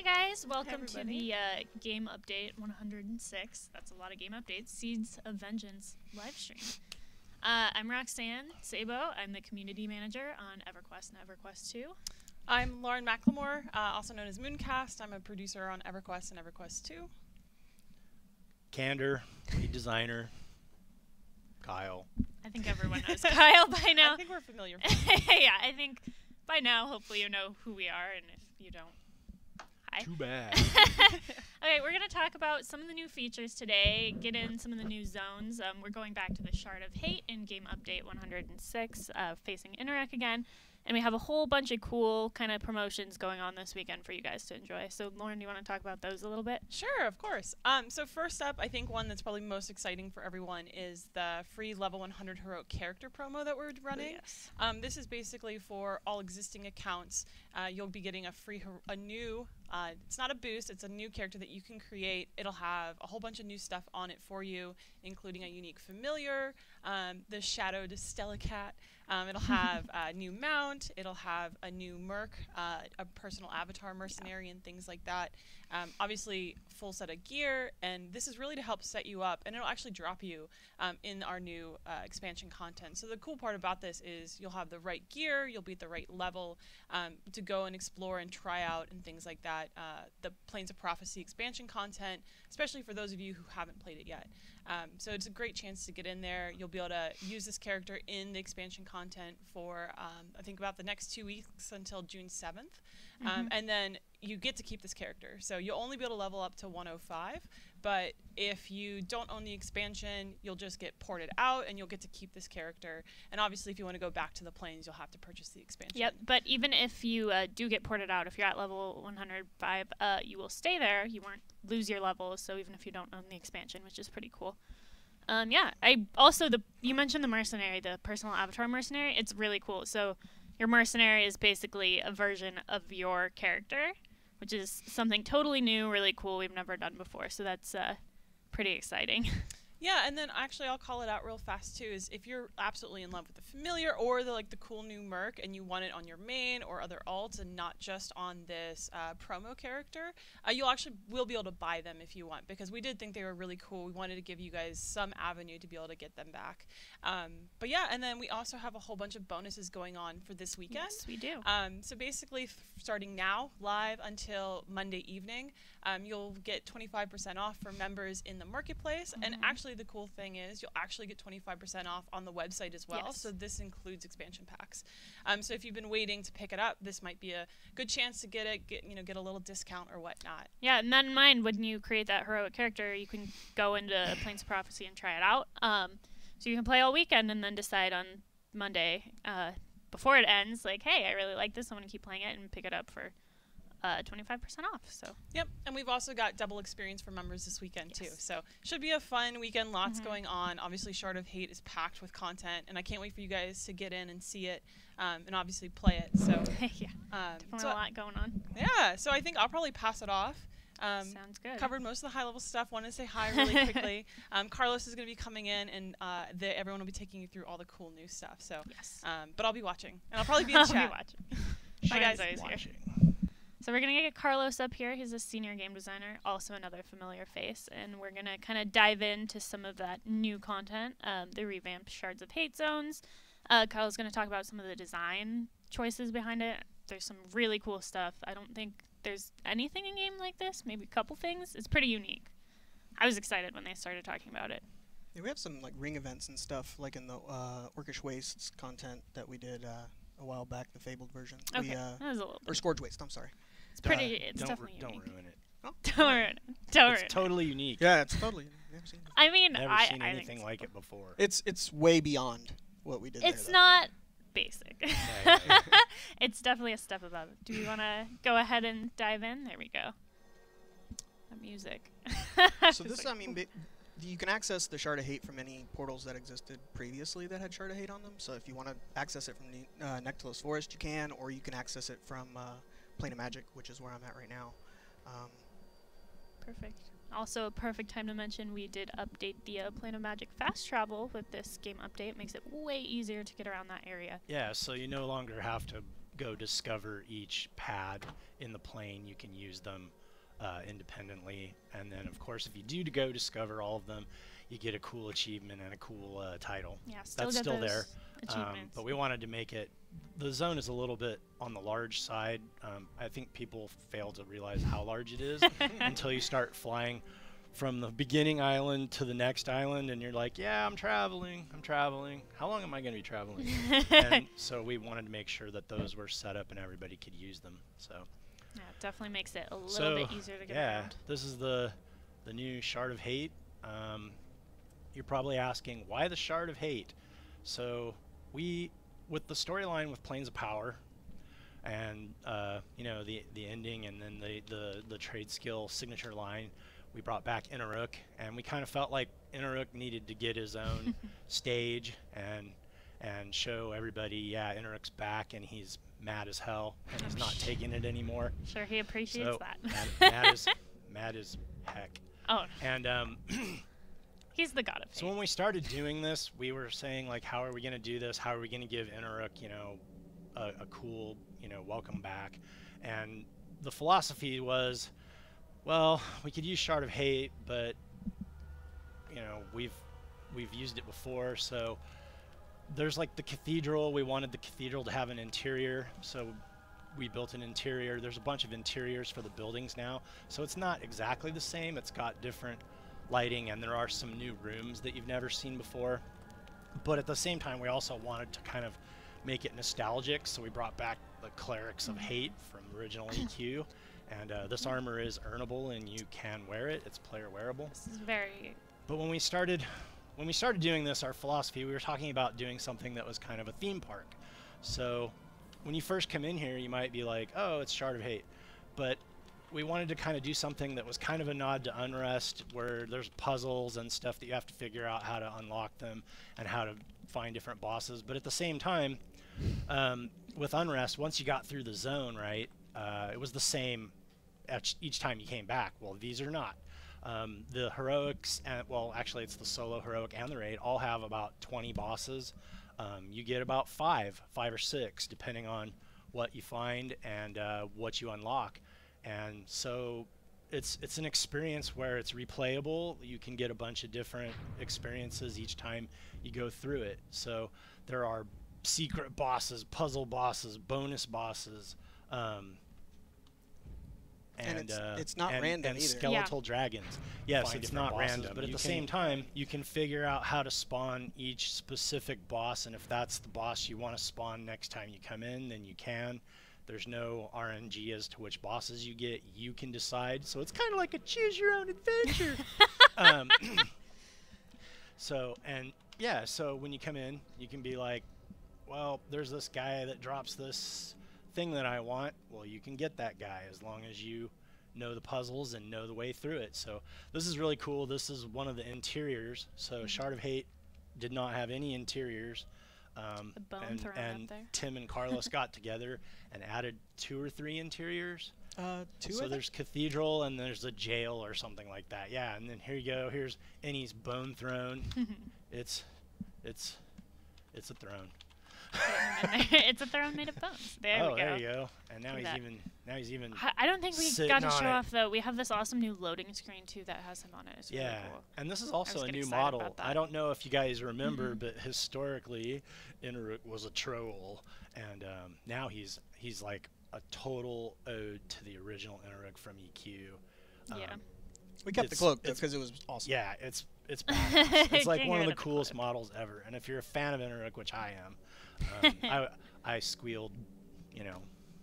guys, welcome to the game update 106. That's a lot of game updates. Seeds of Vengeance live stream. I'm Roxanne Sabo. I'm the community manager on EverQuest and EverQuest 2. I'm Lauren McLemore, also known as Mooncast. I'm a producer on EverQuest and EverQuest 2. Candor, lead designer, Kyle. I think everyone knows Kyle by now. I think we're familiar. Yeah, I think by now, hopefully you know who we are, and if you don't, hi. Too bad. Okay, we're going to talk about some of the new features today, get in some of the new zones. We're going back to the Shard of Hate in Game Update 106, facing Interreg again. And we have a whole bunch of cool kind of promotions going on this weekend for you guys to enjoy. So, Lauren, do you want to talk about those a little bit? Sure, of course. So first up, I think one that's probably most exciting for everyone is the free level 100 heroic character promo that we're running. Yes. This is basically for all existing accounts. You'll be getting a new, it's not a boost, it's a new character that you can create. It'll have a whole bunch of new stuff on it for you, including a unique familiar, the shadowed Stella Cat. It'll have a new mount, it'll have a new merc, a personal avatar mercenary, and things like that. Obviously, full set of gear, and this is really to help set you up, and it'll actually drop you in our new expansion content. So the cool part about this is you'll have the right gear, you'll be at the right level to go and explore and try out and things like that. The Plains of Prophecy expansion content, especially for those of you who haven't played it yet. So it's a great chance to get in there. You'll be able to use this character in the expansion content for, I think, about the next 2 weeks until June 7th. And then you get to keep this character. So you'll only be able to level up to 105. But if you don't own the expansion, you'll just get ported out and you'll get to keep this character. And obviously, if you want to go back to the Plains, you'll have to purchase the expansion. Yep, but even if you do get ported out, if you're at level 105, you will stay there. You won't lose your levels, so even if you don't own the expansion, which is pretty cool. Yeah, you mentioned the Mercenary, the personal avatar mercenary. It's really cool. So your mercenary is basically a version of your character, which is something totally new, really cool we've never done before. So that's pretty exciting. Yeah, and then actually I'll call it out real fast too, is if you're absolutely in love with the familiar or the cool new merc and you want it on your main or other alts and not just on this promo character, you actually will be able to buy them if you want, because we did think they were really cool. We wanted to give you guys some avenue to be able to get them back. But yeah, and then we also have a whole bunch of bonuses going on for this weekend. Yes, we do. So basically starting now, live until Monday evening, you'll get 25% off for members in the marketplace, and actually the cool thing is you'll actually get 25% off on the website as well. Yes. So this includes expansion packs. So if you've been waiting to pick it up, this might be a good chance to get it, get a little discount or whatnot. Yeah, and then in mind, when you create that heroic character, you can go into Plains of Prophecy and try it out. So you can play all weekend and then decide on Monday before it ends, like, hey, I really like this, I'm going to keep playing it, and pick it up for 25% off. So yep, and we've also got double experience for members this weekend too. So should be a fun weekend. Lots going on. Obviously, Shard of Hate is packed with content, and I can't wait for you guys to get in and see it, and obviously play it. So yeah, definitely a lot going on. Yeah, so I think I'll probably pass it off. Sounds good. Covered most of the high-level stuff. Wanted to say hi really quickly. Carlos is going to be coming in, and everyone will be taking you through all the cool new stuff. So yes, but I'll be watching, and I'll probably be in chat. I'll be watching. Bye guys. Here. So we're going to get Carlos up here. He's a senior game designer, also another familiar face, and we're going to kind of dive into some of that new content, the revamped Shards of Hate zones. Carlos is going to talk about some of the design choices behind it. There's some really cool stuff. I don't think there's anything in game like this, maybe a couple things. It's pretty unique. I was excited when they started talking about it. Yeah, we have some ring events and stuff, like in the Orcish Wastes content that we did a while back, the Fabled version. Okay, that was a little bit. Or Scourge Waste, I'm sorry. It's pretty. It's definitely don't unique. ruin it. Oh. Don't ruin it. Don't ruin it. It's totally unique. Yeah, it's totally. Never seen it. I mean, Never I seen anything think like it before. It's way beyond what we did. it's there, not basic. Yeah. It's definitely a step above. Do we want to go ahead and dive in? There we go. The music. So this, I mean, you can access the Shard of Hate from any portals that existed previously that had Shard of Hate on them. So if you want to access it from the Nectalos Forest, you can, or you can access it from Plane of Magic, which is where I'm at right now. Perfect. Also, a perfect time to mention we did update the Plane of Magic fast travel with this game update. It makes it way easier to get around that area. Yeah, so you no longer have to go discover each pad in the plane, you can use them independently. And then, of course, if you do to go discover all of them, you get a cool achievement and a cool title. Yeah, still That's get still those there. achievements. But we wanted to make it, the zone is a little bit on the large side. I think people fail to realize how large it is until you start flying from the beginning island to the next island, and you're like, yeah, I'm traveling. How long am I going to be traveling? And so we wanted to make sure that those were set up and everybody could use them. So Yeah, it definitely makes it a little bit easier to get around. this is the new Shard of Hate. You're probably asking, why the Shard of Hate? So with the storyline with Planes of Power, and you know, the ending, and then the trade skill signature line, we brought back Inaruk, and we kind of felt like Inaruk needed to get his own stage and show everybody, yeah, Inaruk's back, and he's mad as hell, and he's not taking it anymore. Sure, he appreciates So that. mad as heck. Oh, And he's the god of so hate. when we started doing this, we were saying, like, how are we going to do this? How are we going to give Inaruk, you know, a cool, you know, welcome back? And the philosophy was, well, we could use Shard of Hate, but, you know, we've used it before. So there's like the cathedral. We wanted the cathedral to have an interior, so we built an interior. There's a bunch of interiors for the buildings now, so it's not exactly the same. It's got different lighting, and there are some new rooms that you've never seen before. But at the same time, we also wanted to kind of make it nostalgic, so we brought back the Clerics of Hate from original EQ. And this armor is earnable, and you can wear it. It's player wearable. This is very... But when we started doing this, our philosophy, we were talking about doing something that was kind of a theme park. So when you first come in here, you might be like, oh, it's Shard of Hate. But we wanted to kind of do something that was kind of a nod to Unrest, where there's puzzles and stuff that you have to figure out how to unlock them and how to find different bosses. But at the same time, with Unrest, once you got through the zone, right, it was the same each time you came back. Well, these are not. The heroics, and well, actually it's the solo heroic and the raid, all have about 20 bosses. You get about five or six, depending on what you find and what you unlock. And so it's an experience where it's replayable. You can get a bunch of different experiences each time you go through it. So there are secret bosses, puzzle bosses, bonus bosses, and it's not random and either. skeletal dragons. Yes, Find it's different not bosses, random, but at you the can- same time, you can figure out how to spawn each specific boss, and if that's the boss you want to spawn next time you come in, then you can. There's no RNG as to which bosses you get. You can decide. So it's kind of like a choose your own adventure. So when you come in, you can be like, well, there's this guy that drops this thing that I want. Well, you can get that guy as long as you know the puzzles and know the way through it. So this is really cool. This is one of the interiors. So Shard of Hate did not have any interiors. The bone thrown and up there. Tim and Carlos got together and added 2 or 3 interiors. Two. So there's cathedral and there's a jail or something like that. Yeah, and then here you go. Here's Ennie's bone throne. It's a throne. It's a throne made of bones. There we go. There you go. And now Do he's that. even I don't think we sitting got to on show it. off, though. We have this awesome new loading screen, too, that has him on it. It's really Yeah, cool. and this is also was a getting new excited model. about that. I don't know if you guys remember, but historically, Inaruk was a troll, and now he's like a total ode to the original Inaruk from EQ. Yeah. We kept the it's- cloak though it's- because it was awesome. Yeah, it's badass. It's like Can't one get of rid the of the coolest cloak. models ever. And if you're a fan of Inaruk, which I am, I squealed, you know.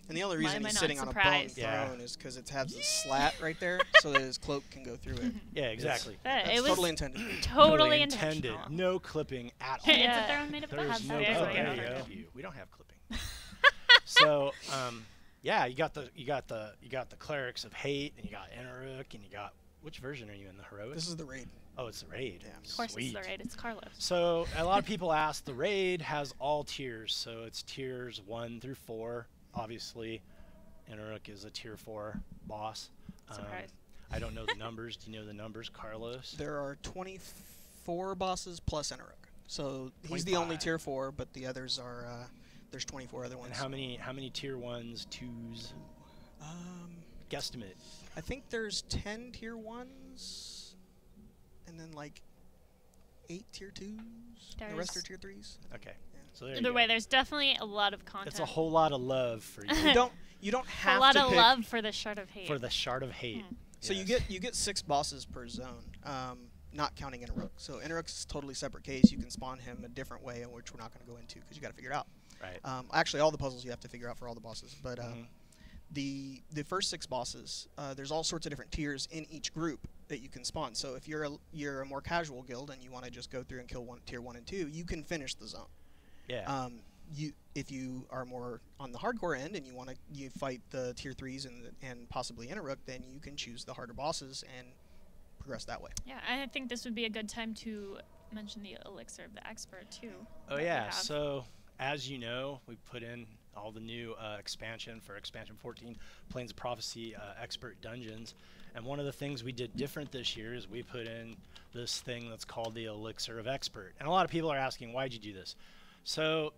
And the only Why reason am I he's not sitting on a bone surprised? Yeah. throne is because it has a slat right there, so that his cloak can go through it. Yeah, exactly. That's It was totally intended. totally intended. intentional. No clipping at all. It's Yeah. a throne made of There's bones. no There clipping. we There go. you go. We don't have clipping. So, yeah, you got the Clerics of Hate, and you got Inaruk, and you got, which version are you in, the heroic? This is the raid. Oh, it's the raid. Yeah. Of course, Sweet. it's the raid. It's Carlos. So a lot of people ask, the raid has all tiers, so it's tiers 1 through 4. Obviously, Inaruk is a tier 4 boss. Surprise. I don't know the numbers. Do you know the numbers, Carlos? There are 24 bosses plus Enaruk. So he's the only 25. tier 4, but the others are there's 24 other ones. And how many tier 1s, 2s? Guesstimate. I think there's 10 tier 1s, and then like 8 tier 2s. And the rest are tier 3s. Okay. Yeah. So there Either you way, go. there's definitely a lot of content. It's a whole lot of love for you. You don't have a lot to of pick love for the Shard of Hate. For the Shard of Hate. So Yes. you get 6 bosses per zone, not counting Interrook. So Interrook's a totally separate case. You can spawn him a different way, in which we're not going to go into because you got to figure it out. Right. Actually, all the puzzles you have to figure out for all the bosses. But the first 6 bosses, there's all sorts of different tiers in each group that you can spawn. So if you're a more casual guild and you want to just go through and kill tier 1 and 2, you can finish the zone. Yeah. If you are more on the hardcore end and you fight the tier 3s and possibly Interrook, then you can choose the harder bosses and progress that way. Yeah, I think this would be a good time to mention the Elixir of the Expert too. Oh that we yeah. have. So as you know, we put in all the new expansion for expansion 14, Plains of Prophecy Expert Dungeons, and one of the things we did different this year is we put in this thing that's called the Elixir of Expert. And a lot of people are asking, why'd you do this? So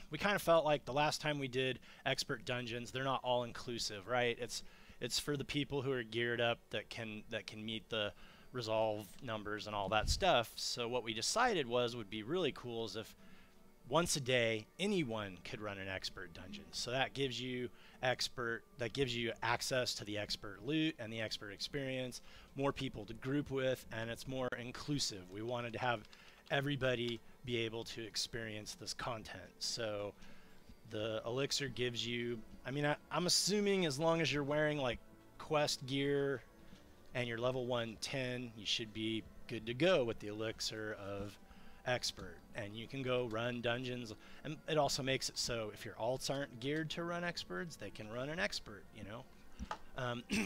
we kind of felt like the last time we did expert dungeons, they're not all inclusive, right? It's for the people who are geared up that can meet the resolve numbers and all that stuff. So what we decided would be really cool is if once a day anyone could run an expert dungeon. So that gives you access to the expert loot and the expert experience, more people to group with, and it's more inclusive. We wanted to have everybody be able to experience this content. So the Elixir gives you, I mean, I'm assuming as long as you're wearing like quest gear and you're level 110, you should be good to go with the Elixir of Expert, and you can go run dungeons. And it also makes it so if your alts aren't geared to run experts, they can run an expert, you know.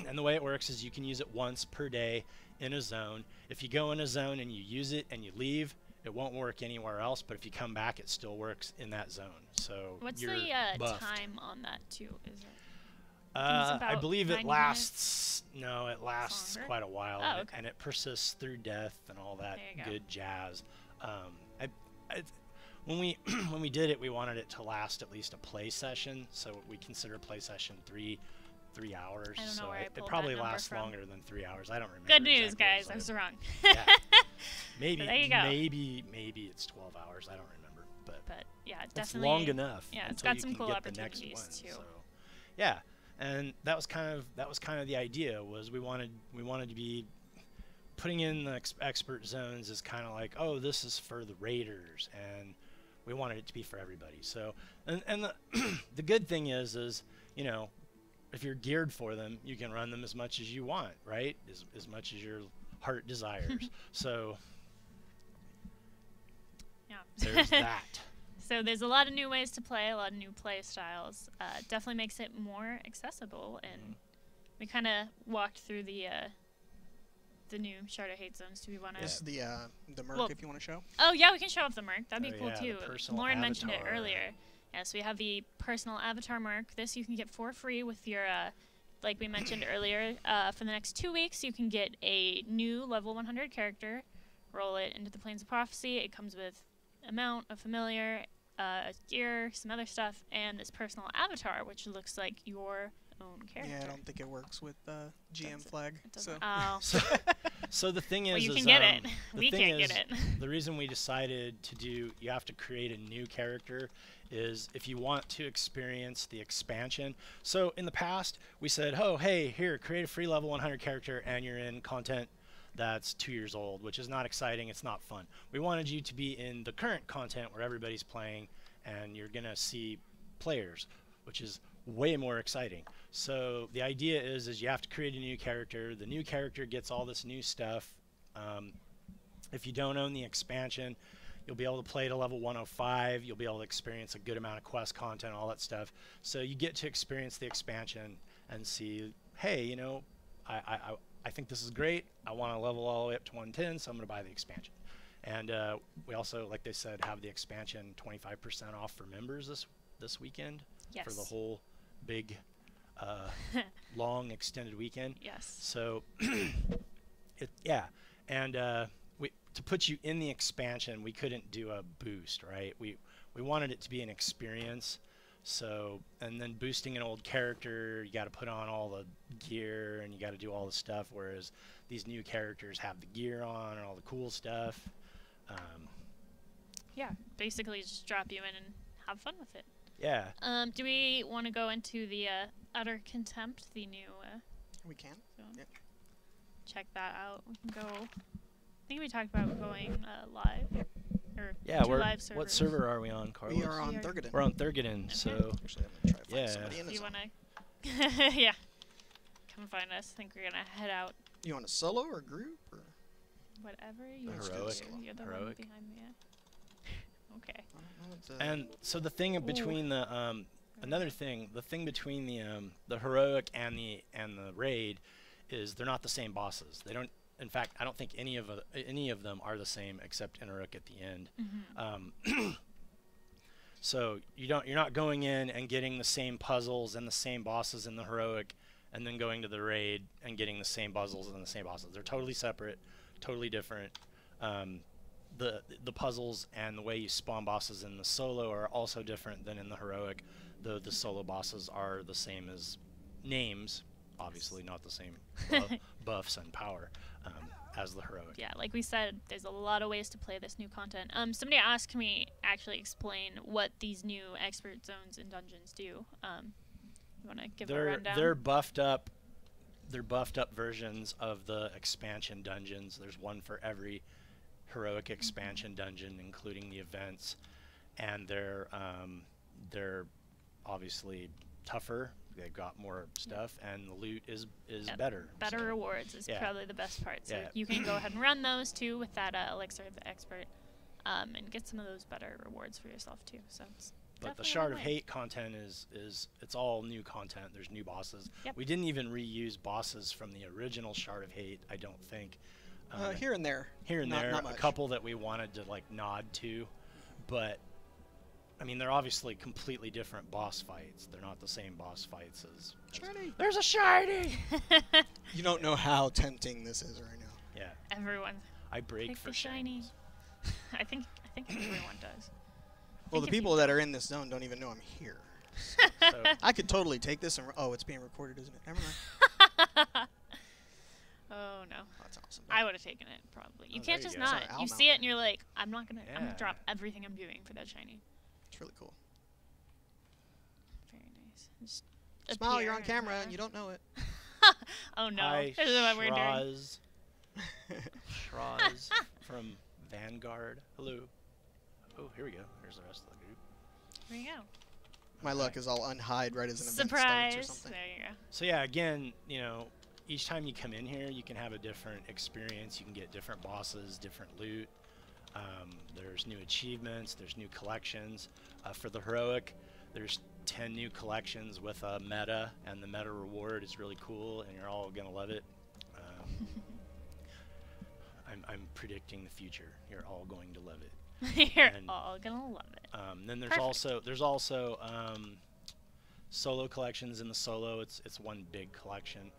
And the way it works is you can use it once per day in a zone. If you go in a zone and you use it and you leave, it won't work anywhere else, but if you come back, it still works in that zone. So what's you're the buffed. time on that too? Is it? I believe it 90 lasts. No, it lasts Longer? quite a while, Oh, and, okay. and it persists through death and all that There you go. good jazz. When we did it, we wanted it to last at least a play session, so we consider play session 3 hours. I don't know so where I it pulled probably that number lasts from. longer than 3 hours. I don't remember. Good news, exactly guys. what I it was wrong. Yeah. Maybe there you go. maybe it's 12 hours. I don't remember, But yeah, it's definitely long enough. Yeah, it's until got you some can cool get the next opportunities one, too. So, yeah, and that was kind of the idea. Was we wanted to be putting in the expert zones is kind of like, oh, this is for the raiders, and we wanted it to be for everybody. So, and the the good thing is you know, if you're geared for them, you can run them as much as you want, right? As much as your heart desires. So Yeah. there's that. So there's a lot of new ways to play, a lot of new play styles. Definitely makes it more accessible, and we kind of walked through the new Shard of Hate zones. Do we want to? This is the Merc, Well- if you want to show. Oh yeah, we can show off the Merc. That'd be Oh, cool yeah, the too. personal Lauren mentioned it avatar. earlier. Yes, we have the personal avatar Merc. This you can get for free with your, like we mentioned earlier. For the next 2 weeks, you can get a new level 100 character. Roll it into the Plains of Prophecy. It comes with a mount, a familiar, gear, some other stuff, and this personal avatar, which looks like your own character. Yeah, I don't think it works with GM Does it? flag. It So doesn't. Oh. So the thing is, Well, you is, can get it. the We thing can't get is, it. The reason we decided to do, you have to create a new character, is if you want to experience the expansion. So in the past, we said, oh, hey, here, create a free level 100 character, and you're in content that's 2 years old, which is not exciting. It's not fun. We wanted you to be in the current content where everybody's playing, and you're going to see players, which is way more exciting. So the idea is you have to create a new character. The new character gets all this new stuff. If you don't own the expansion, you'll be able to play to level 105. You'll be able to experience a good amount of quest content, all that stuff. So you get to experience the expansion and see, hey, you know, I think this is great. I want to level all the way up to 110, so I'm going to buy the expansion. And we also, like they said, have the expansion 25% off for members this weekend. Yes. For the whole big, long, extended weekend. Yes. So, yeah. And to put you in the expansion, we couldn't do a boost, right? We wanted it to be an experience. So, and then boosting an old character, you got to put on all the gear and you got to do all the stuff, whereas these new characters have the gear on and all the cool stuff. Yeah, basically just drop you in and have fun with it. Yeah. Do we want to go into the Utter Contempt, the new We can. zone? Yep. Check that out. We can go. I think we talked about going live. Or Yeah, two live servers. what server are we on, Carlos? We are on We are- Thurgoden. We're on Thurgoden, Okay. so Actually, I'm gonna try to find Yeah. somebody in Do this. you want to? Yeah. Come find us. I think we're gonna head out. You want a solo or group or? Whatever you The do. heroic. You're the one Heroic. behind me. Okay. I don't know what the- and so the thing between the another thing, the thing between the heroic and the raid is they're not the same bosses. They don't. In fact, I don't think any of them are the same except Inaruk at the end. So you're not going in and getting the same puzzles and the same bosses in the heroic, and then going to the raid and getting the same puzzles and the same bosses. They're totally separate, totally different. The puzzles and the way you spawn bosses in the solo are also different than in the heroic, though the solo bosses are the same as names, obviously not the same buffs and power as the heroic. Yeah, like we said, there's a lot of ways to play this new content. Somebody asked, can we actually explain what these new expert zones and dungeons do? You want to give a rundown? They're buffed up. They're buffed up versions of the expansion dungeons. There's one for every heroic expansion dungeon, including the events, and they're obviously tougher. They've got more stuff, and the loot is better. Better so rewards is yeah. probably the best part. So Yeah. you can go ahead and run those too with that Elixir of the Expert, and get some of those better rewards for yourself too. So it's But the definitely Shard a of win. Hate content is it's all new content. There's new bosses. Yep. We didn't even reuse bosses from the original Shard of Hate, I don't think. here and there. Here and not- there, not a much. couple that we wanted to like nod to, but I mean they're obviously completely different boss fights. They're not the same boss fights as Shiny. there's a shiny. You don't know how tempting this is right now. Yeah, Everyone I break pick for the shiny. shinies. I think everyone does. Well, the if you- people that are in this zone don't even know I'm here. So I could totally take this and oh, it's being recorded, isn't it? Never mind. Oh no. That's awesome. I would have taken it probably. You Oh, can't there you just go. not. Sorry, I'll You mount see it it. and you're like, I'm gonna Yeah. drop everything I'm doing for that shiny. It's really cool. Very nice. Just Smile, appear you're on and camera whatever. and you don't know it. Oh no. Hi, This is what we're doing. Shraz. Shraz from Vanguard. Hello. Oh, here we go. Here's the rest of the group. There you go. My luck is I'll unhide right as an event Surprise. starts or something. There you go. So yeah, again, you know, each time you come in here, you can have a different experience. You can get different bosses, different loot. There's new achievements. There's new collections. For the heroic, there's 10 new collections with a meta, and the meta reward is really cool, and you're all gonna love it. I'm predicting the future. You're all going to love it. You're And- all gonna love it. Then there's Perfect. also solo collections in the solo. It's one big collection,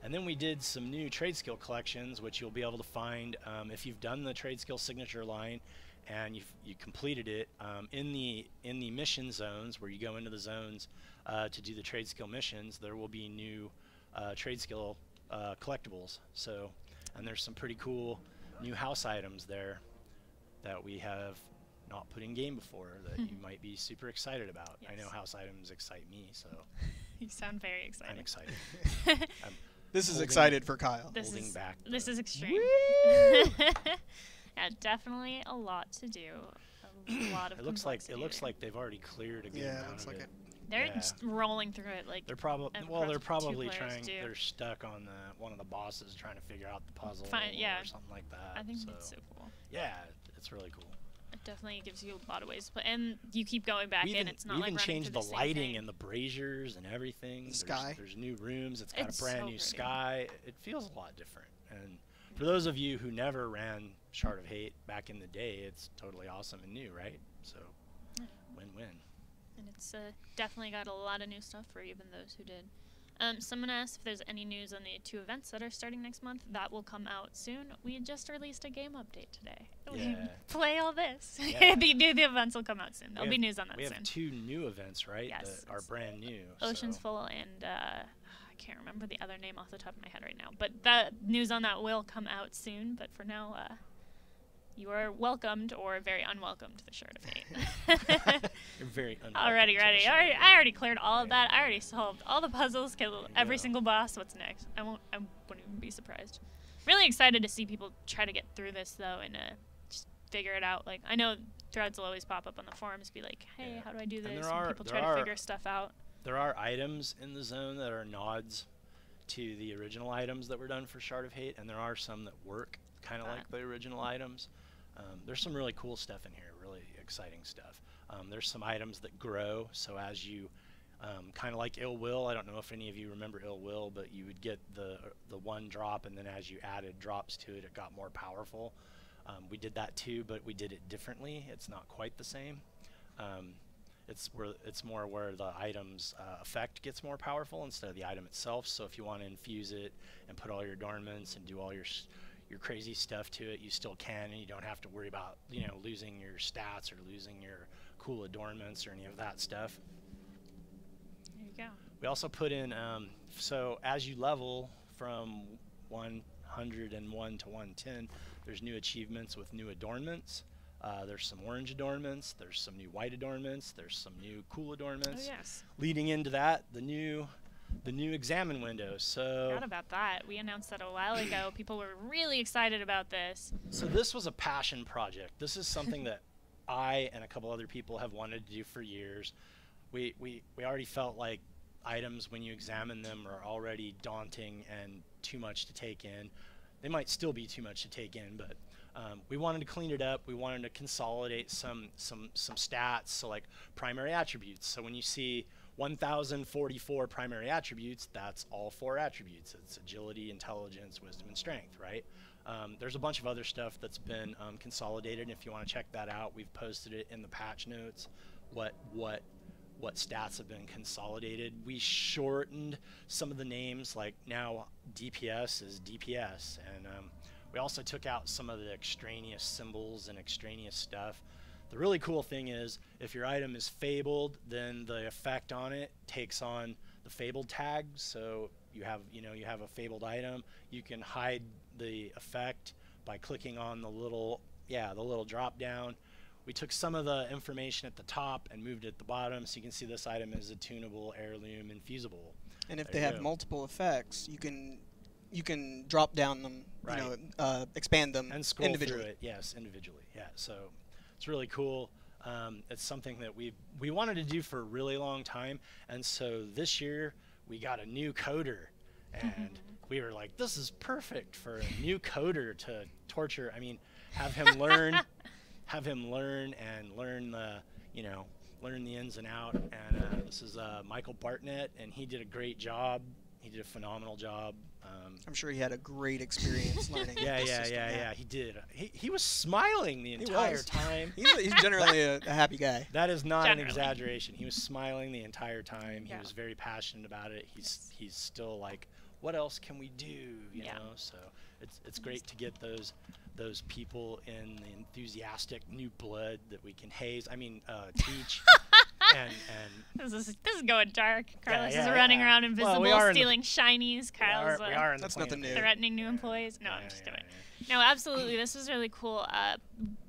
and then we did some new trade skill collections, which you'll be able to find if you've done the trade skill signature line and you completed it in the mission zones where you go into the zones to do the trade skill missions. There will be new trade skill collectibles. So, and there's some pretty cool new house items there that we have not put in game before that you might be super excited about. I know Yes. house items excite me, so You sound very excited. I'm excited. I'm This is Holding- excited for Kyle. This holding is back. this the- is extreme. Yeah, definitely a lot to do. A lot of It looks like complexity there. they've already cleared a good Yeah, it amount looks of like it. it. They're yeah. just rolling through it like They're probably and well. They're two probably players trying. do. They're stuck on one of the bosses trying to figure out the puzzle yeah. or something like that. I think so. it's so cool. Yeah, it's really cool. It definitely gives you a lot of ways to play, and you keep going back We in. even, It's not we like even running changed through the same lighting thing. and the braziers and everything. The sky. There's new rooms. It's got It's a brand so new pretty. sky. It feels a lot different. And for those of you who never ran Shard of Hate back in the day, it's totally awesome and new, right? So, Yeah. win-win. And it's definitely got a lot of new stuff for even those who did. Someone asked if there's any news on the 2 events that are starting next month. That will come out soon. We just released a game update today. We Yeah. play all this. Yeah. the events will come out soon. There'll be news on that we soon. We have 2 new events, right? Yes. That are brand new. Ocean's so. Full and I can't remember the other name off the top of my head right now. But the news on that will come out soon. But for now, you are welcomed or very unwelcome to the Shard of Hate. You're very Already ready. I already cleared all of that. I already solved all the puzzles, killed every single boss. What's next? I wouldn't even be surprised. Really excited to see people try to get through this though and just figure it out. Like I know threads will always pop up on the forums, be like, "Hey, how do I do this?" And people try to figure stuff out. There are items in the zone that are nods to the original items that were done for Shard of Hate, and there are some that work kind of like the original items. There's some really cool stuff in here, really exciting stuff. There's some items that grow, so as you, kind of like Ill Will, I don't know if any of you remember Ill Will, but you would get the 1 drop, and then as you added drops to it, it got more powerful. We did that too, but we did it differently. It's not quite the same. It's more where the item's effect gets more powerful instead of the item itself. So if you want to infuse it and put all your adornments and do all your crazy stuff to it, you still can, and you don't have to worry about losing your stats or losing your cool adornments or any of that stuff. There you go. We also put in so as you level from 101 to 110, there's new achievements with new adornments. There's some orange adornments, there's some new white adornments, there's some new cool adornments. Oh yes. Leading into that, the new examine window. So Forgot about that. We announced that a while ago. People were really excited about this. So this was a passion project. This is something that I and a couple other people have wanted to do for years. We already felt like items, when you examine them, are already daunting and too much to take in. They might still be too much to take in, but we wanted to clean it up. We wanted to consolidate some stats, so like primary attributes. So when you see 1,044 primary attributes, that's all 4 attributes. It's agility, intelligence, wisdom, and strength, right? There's a bunch of other stuff that's been consolidated, and if you want to check that out, we've posted it in the patch notes, what stats have been consolidated. We shortened some of the names, like now DPS is DPS, and we also took out some of the extraneous symbols and extraneous stuff. The really cool thing is, if your item is fabled, then the effect on it takes on the fabled tag. So you have a fabled item, you can hide the effect by clicking on the little drop down. We took some of the information at the top and moved it at the bottom, so you can see this item is a tunable, heirloom, and fusible. And if they have multiple effects, you can drop down them, right. Expand them and scroll individually. through it. Yes, individually. Yeah, so it's really cool. It's something that we wanted to do for a really long time, and so this year we got a new coder, and we were like, this is perfect for a new coder to torture. I mean, have him learn, and learn the ins and out. And this is Michael Bartnett, and he did a great job. He did a phenomenal job. I'm sure he had a great experience learning. Yeah. He did. He was smiling the entire time. He's generally a happy guy. That is not an exaggeration. He was smiling the entire time. Yeah. He was very passionate about it. He's still like, what else can we do? You know. So it's great to get those people in the enthusiastic new blood that we can teach. and this is going dark. Carlos is yeah. running around invisible, stealing shinies. Carlos we are in that's the nothing new. threatening new employees. No, I'm just kidding. No, absolutely. This was really cool.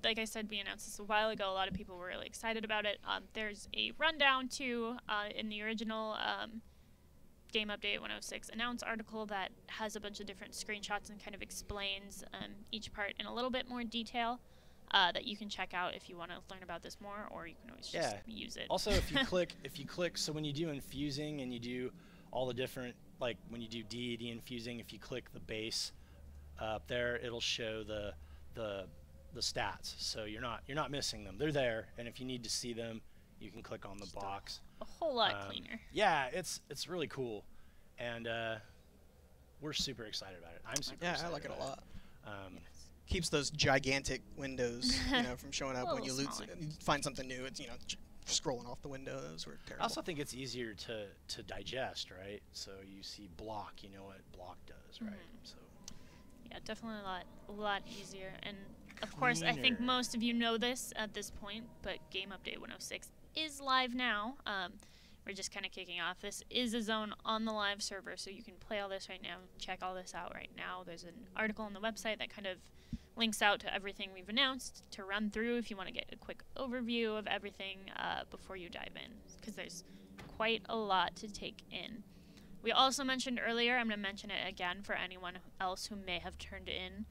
Like I said, we announced this a while ago. A lot of people were really excited about it. There's a rundown too in the original Game Update 106 announce article that has a bunch of different screenshots and kind of explains each part in a little bit more detail. That you can check out if you want to learn about this more, or you can always just use it. Also, if you click, so when you do infusing and you do all the different, like when you do deity infusing, if you click the base up there, it'll show the stats. So you're not missing them. They're there, and if you need to see them, you can click on the box. A whole lot cleaner. Yeah, it's really cool, and we're super excited about it. I'm super excited. I like it a lot. Yes. Keeps those gigantic windows, from showing up when you find something new. It's scrolling off the windows were I terrible. also think it's easier to digest, right? So you see block, you know what block does, right? So Yeah, definitely a lot easier. And of course, I think Cleaner. most of you know this at this point, but Game Update 106 is live now. We're just kind of kicking off. This is a zone on the live server, so you can play all this right now, check all this out right now. There's an article on the website that kind of links out to everything we've announced to run through if you want to get a quick overview of everything before you dive in, because there's quite a lot to take in. We also mentioned earlier, I'm going to mention it again for anyone else who may have tuned in.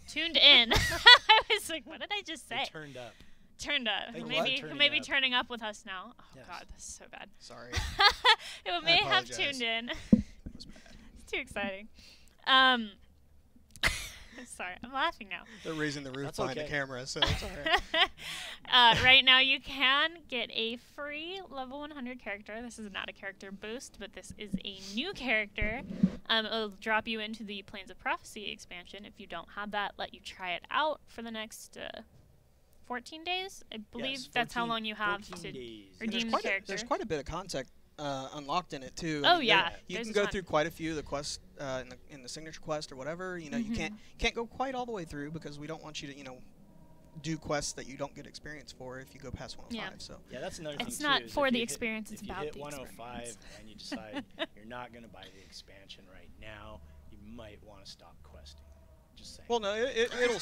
I was like, what did I just say? they turned up. Turned up. Thank Who you for may turning be up. turning up with us now. Oh, Yes. God, this is so bad. Sorry, Who may have apologize. tuned in. that was bad. It's too exciting. Sorry, I'm laughing now. They're raising the roof That's behind the okay. camera, so it's alright. Right now you can get a free level 100 character. This is not a character boost, but this is a new character. It'll drop you into the Plains of Prophecy expansion. If you don't have that, let you try it out for the next 14 days. I believe Yes, that's how 14 long you have 14 to days. redeem the character. There's quite a bit of content unlocked in it too. Oh, yeah, you there's can a go ton. through quite a few of the quests in the signature quest or whatever. You know, you can't go quite all the way through because we don't want you to do quests that you don't get experience for if you go past 105. Yeah. So Yeah, that's another thing It's too. not is for if the you hit- experience, it's if you about hit the 105 experience. and you decide you're not going to buy the expansion right now, you might want to stop questing. Just saying. well, no, it'll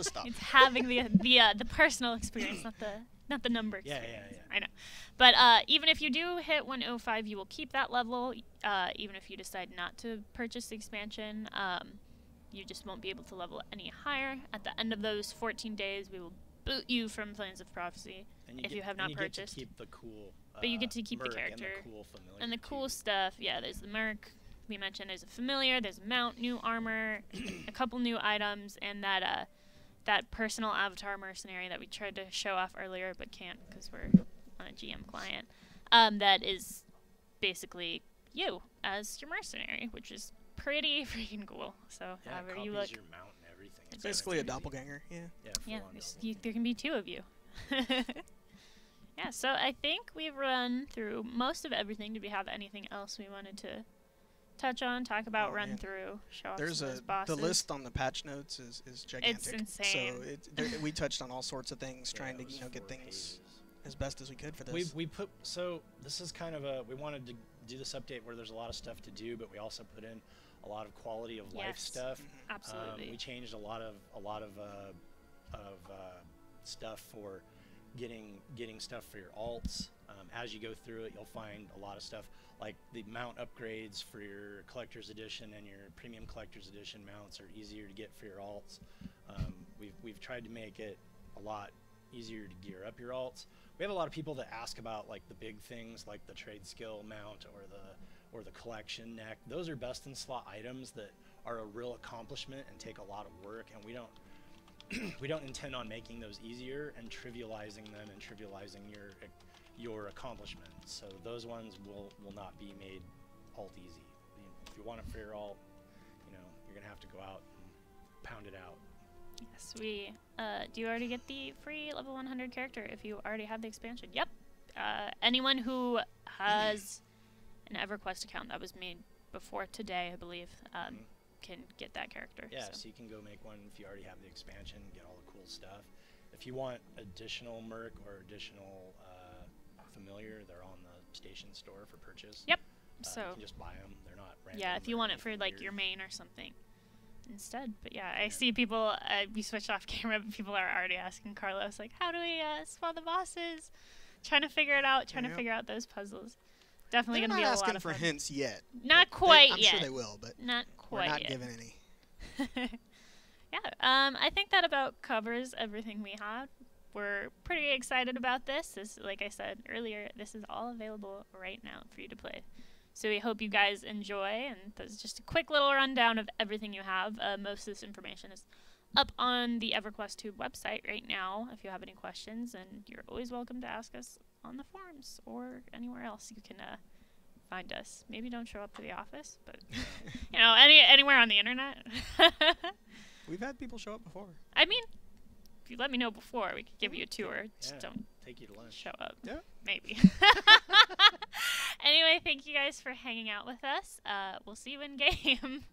stop. It's having the personal experience, not the number Yeah, experience. yeah. I know. But even if you do hit 105, you will keep that level. Even if you decide not to purchase the expansion, you just won't be able to level any higher. At the end of those 14 days, we will boot you from Plains of Prophecy And if you have not and purchased. You get to keep the cool. But you get to keep the merc character. and the cool familiar. And the too. cool stuff, yeah, there's the merc. We mentioned there's a familiar, there's a mount, new armor, a couple new items, and that personal avatar mercenary that we tried to show off earlier but can't because we're on a GM client. That is basically you as your mercenary, which is pretty freaking cool. So Yeah, however copies you look, your mount and everything. It's Basically a crazy. doppelganger. Yeah. Yeah. yeah, full-on there can be two of you. Yeah, so I think we've run through most of everything. Did we have anything else we wanted to touch on, talk about, Oh, run man. through, show off There's some of those bosses? the list on the patch notes is gigantic. insane. So we touched on all sorts of things, Yeah, trying it to was get 4 things pages. as best as we could for this. We put so this is kind of we wanted to do this update where there's a lot of stuff to do, but we also put in a lot of quality of life Yes. stuff. Absolutely. We changed a lot of stuff for getting stuff for your alts. As you go through it, you'll find a lot of stuff like the mount upgrades for your collector's edition and your premium collector's edition mounts are easier to get for your alts. We've tried to make it a lot easier to gear up your alts. We have a lot of people that ask about like the big things like the trade skill mount or the collection neck. Those are best in slot items that are a real accomplishment and take a lot of work, and we don't intend on making those easier and trivializing them and trivializing your accomplishments. So those ones will not be made alt easy. If you want it for your alt, you're gonna have to go out and pound it out. Yes, we. Do you already get the free level 100 character if you already have the expansion? Yep. Anyone who has an EverQuest account that was made before today, I believe, can get that character. Yeah, so. so you can go make one if you already have the expansion, get all the cool stuff. If you want additional merc or additional familiar, they're on the station store for purchase. Yep. You So can just buy them. They're not random. yeah, if you or want it for anything like weird. your main or something instead. But yeah, I see people. We switched off camera, but people are already asking Carlos like, "How do we spawn the bosses?" Trying to figure it out. Trying to Yep. figure out those puzzles. Definitely They're gonna not be a asking lot of for fun. hints yet. Not but quite I'm yet. sure they will, but Not we're quite not yet. giving any. Yeah, I think that about covers everything we had. We're pretty excited about this. Like I said earlier, this is all available right now for you to play. So we hope you guys enjoy, and that's just a quick little rundown of everything you have. Most of this information is up on the EverQuest Tube website right now if you have any questions, and you're always welcome to ask us on the forums or anywhere else you can find us. Maybe don't show up to the office, but anywhere on the internet. We've had people show up before. I mean, if you let me know before, we could give you a tour. Just don't take you to lunch. show up. Yeah. Maybe. Anyway, thank you guys for hanging out with us. We'll see you in game.